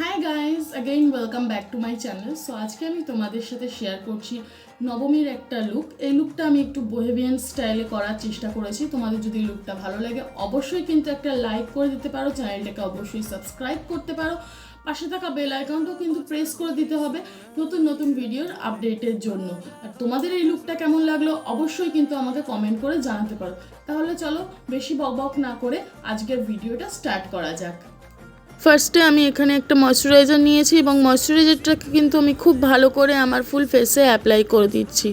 Hi guys, again welcome back to my channel. So আজকে আমি তোমাদের সাথে শেয়ার করছি নবমীর একটা লুক। এই লুকটা আমি একটু বোহেভিয়ান স্টাইলে করার চেষ্টা করেছি। তোমাদের যদি লুকটা ভালো লাগে অবশ্যই কিন্তু একটা লাইক করে দিতে পারো, চ্যানেলটাকে অবশ্যই সাবস্ক্রাইব করতে পারো, পাশে থাকা বেল আইকনটাও কিন্তু প্রেস করে দিতে হবে নতুন নতুন ভিডিওর আপডেটের জন্য। আর তোমাদের এই লুকটা কেমন লাগলো অবশ্যই কিন্তু আমাকে কমেন্ট করে জানাতে পারো। তাহলে চলো বেশি বকবক না করে আজকের ভিডিওটা স্টার্ট করা যাক। ফার্স্টে আমি এখানে একটা ময়শ্চারাইজার নিয়েছি এবং ময়শ্চারাইজারটাকে কিন্তু আমি খুব ভালো করে আমার ফুল ফেসে অ্যাপ্লাই করে দিচ্ছি।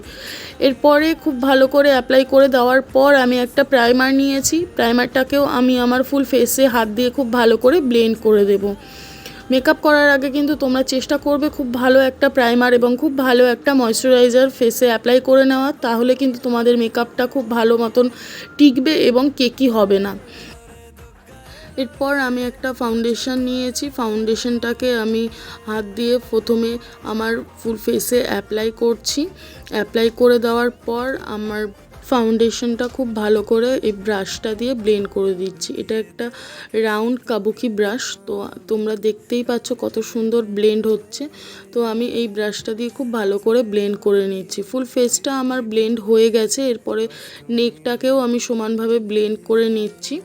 এরপরে খুব ভালো করে অ্যাপ্লাই করে দেওয়ার পর আমি একটা প্রাইমার নিয়েছি। প্রাইমারটাকেও আমি আমার ফুল ফেসে হাত দিয়ে খুব ভালো করে ব্লেন্ড করে দেব। মেকআপ করার আগে কিন্তু তোমরা চেষ্টা করবে খুব ভালো একটা প্রাইমার এবং খুব ভালো একটা ময়শ্চারাইজার ফেসে অ্যাপ্লাই করে নেওয়া, তাহলে কিন্তু তোমাদের মেকআপটা খুব ভালো মতন টিকবে এবং কেকি হবে না। এরপর আমি একটা ফাউন্ডেশন নিয়েছি। ফাউন্ডেশনটাকে আমি হাত দিয়ে প্রথমে আমার ফুল ফেসে অ্যাপ্লাই করছি। অ্যাপ্লাই করে দেওয়ার পর আমার ফাউন্ডেশনটা খুব ভালো করে এই ব্রাশটা দিয়ে ব্লেন্ড করে দিচ্ছি। এটা একটা রাউন্ড কাবুকি ব্রাশ, তো তোমরা দেখতেই পাচ্ছ কত সুন্দর ব্লেন্ড হচ্ছে। তো আমি এই ব্রাশটা দিয়ে খুব ভালো করে ব্লেন্ড করে নিচ্ছি। ফুল ফেসটা আমার ব্লেন্ড হয়ে গেছে। এরপরে নেকটাকেও আমি সমানভাবে ব্লেন্ড করে নিচ্ছি।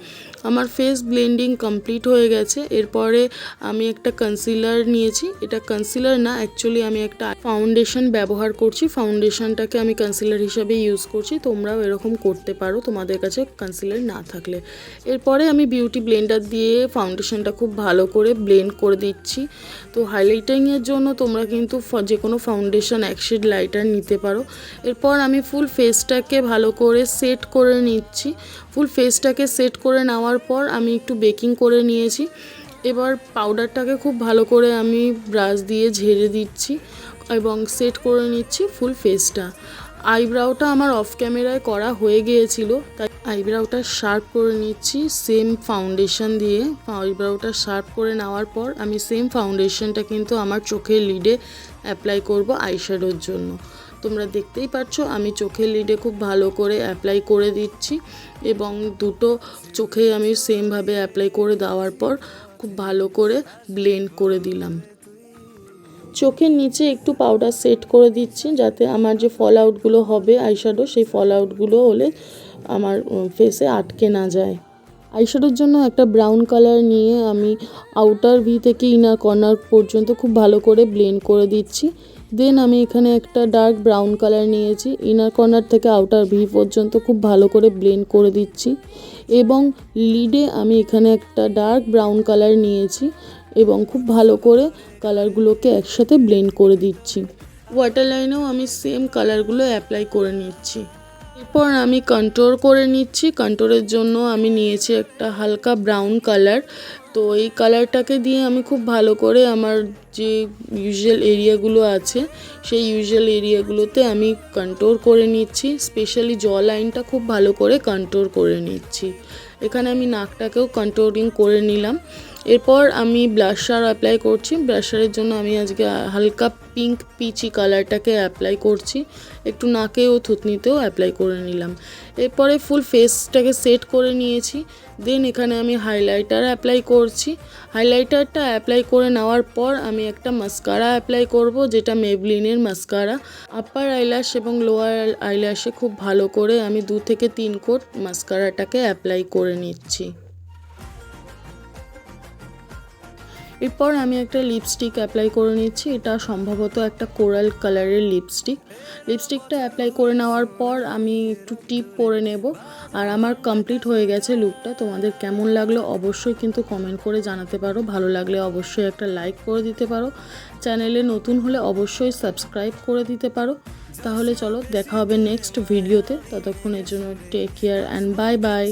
আমার ফেস ব্লেন্ডিং কমপ্লিট হয়ে গেছে। এরপরে আমি একটা কনসিলার নিয়েছি। এটা কনসিলার না, অ্যাকচুয়ালি আমি একটা ফাউন্ডেশন ব্যবহার করছি। ফাউন্ডেশনটাকে আমি কনসিলার হিসাবে ইউজ করছি, তোমরাও এরকম করতে পারো তোমাদের কাছে কনসিলার না থাকলে। এরপরে আমি বিউটি ব্লেন্ডার দিয়ে ফাউন্ডেশনটা খুব ভালো করে ব্লেন্ড করে দিচ্ছি। তো হাইলাইটিংয়ের জন্য তোমরা কিন্তু যে কোনো ফাউন্ডেশন এক শেড লাইটার নিতে পারো। এরপর আমি ফুল ফেসটাকে ভালো করে সেট করে নিচ্ছি। ফুল ফেসটাকে সেট করে নেওয়ার পর আমি একটু বেকিং করে নিয়েছি। এবার পাউডারটাকে খুব ভালো করে আমি ব্রাশ দিয়ে ঝেড়ে দিচ্ছি এবং সেট করে নিচ্ছি ফুল ফেসটা। আইব্রাউটা আমার অফ ক্যামেরায় করা হয়ে গিয়েছিল, তাই আইব্রাউটা শার্প করে নিচ্ছি সেম ফাউন্ডেশন দিয়ে। আইব্রাউটা শার্প করে নেওয়ার পর আমি সেম ফাউন্ডেশনটা কিন্তু আমার চোখের লিডে অ্যাপ্লাই করব আইশ্যাডোর জন্য। তোমরা দেখতেই পাচ্ছ আমি চোখের লিডে খুব ভালো করে অ্যাপ্লাই করে দিচ্ছি এবং দুটো চোখে আমি সেমভাবে অ্যাপ্লাই করে দেওয়ার পর খুব ভালো করে ব্লেন্ড করে দিলাম। চোখের নিচে একটু পাউডার সেট করে দিচ্ছি যাতে আমার যে ফল আউটগুলো হবে আইশ্যাডো, সেই ফল আউটগুলো হলে আমার ফেসে আটকে না যায়। আইশ্যাডোর জন্য একটা ব্রাউন কালার নিয়ে আমি আউটার ভি থেকে ইনার কর্নার পর্যন্ত খুব ভালো করে ব্লেন্ড করে দিচ্ছি। দেন আমি এখানে একটা ডার্ক ব্রাউন কালার নিয়েছি, ইনার কর্নার থেকে আউটার ভি পর্যন্ত খুব ভালো করে ব্লেন্ড করে দিচ্ছি এবং লিডে আমি এখানে একটা ডার্ক ব্রাউন কালার নিয়েছি এবং খুব ভালো করে কালারগুলোকে একসাথে ব্লেন্ড করে দিচ্ছি। ওয়াটার লাইনেও আমি সেম কালারগুলো অ্যাপ্লাই করে নিচ্ছি। এরপর আমি কন্ট্রোল করে নিচ্ছি। কন্ট্রোলের জন্য আমি নিয়েছি একটা হালকা ব্রাউন কালার। তো এই কালারটাকে দিয়ে আমি খুব ভালো করে আমার যে ইউজুয়াল এরিয়াগুলো আছে সেই ইউজুয়াল এরিয়াগুলোতে আমি কন্ট্রোল করে নিচ্ছি। স্পেশালি জ লাইনটা খুব ভালো করে কন্ট্রোল করে নিচ্ছি। এখানে আমি নাকটাকেও কন্ট্রোলিং করে নিলাম। এরপর আমি ব্লাশার অ্যাপ্লাই করছি। ব্লাশারের জন্য আমি আজকে হালকা পিঙ্ক পিচি কালারটাকে অ্যাপ্লাই করছি। একটু নাকে ও থুতনিতেও অ্যাপ্লাই করে নিলাম। এরপরে ফুল ফেসটাকে সেট করে নিয়েছি। দেন এখানে আমি হাইলাইটার অ্যাপ্লাই করছি। হাইলাইটারটা অ্যাপ্লাই করে নেওয়ার পর আমি একটা মাস্কারা অ্যাপ্লাই করব, যেটা মেবলিনের মাস্কারা। আপার আইল্যাশ এবং লোয়ার আইল্যাশে খুব ভালো করে আমি 2 থেকে 3 কোট মাস্কারাটাকে অ্যাপ্লাই করে নিচ্ছি। এরপর আমি একটা লিপস্টিক অ্যাপ্লাই করে নিচ্ছি। এটা সম্ভবত একটা কোরাল কালারের লিপস্টিকটা অ্যাপ্লাই করে নেওয়ার পর আমি একটু টিপ পরে নেব। আর আমার কমপ্লিট হয়ে গেছে লুকটা। তোমাদের কেমন লাগলো অবশ্যই কিন্তু কমেন্ট করে জানাতে পারো। ভালো লাগলে অবশ্যই একটা লাইক করে দিতে পারো। চ্যানেলে নতুন হলে অবশ্যই সাবস্ক্রাইব করে দিতে পারো। তাহলে চলো দেখা হবে নেক্সট ভিডিওতে। ততক্ষণের জন্য take care and bye by.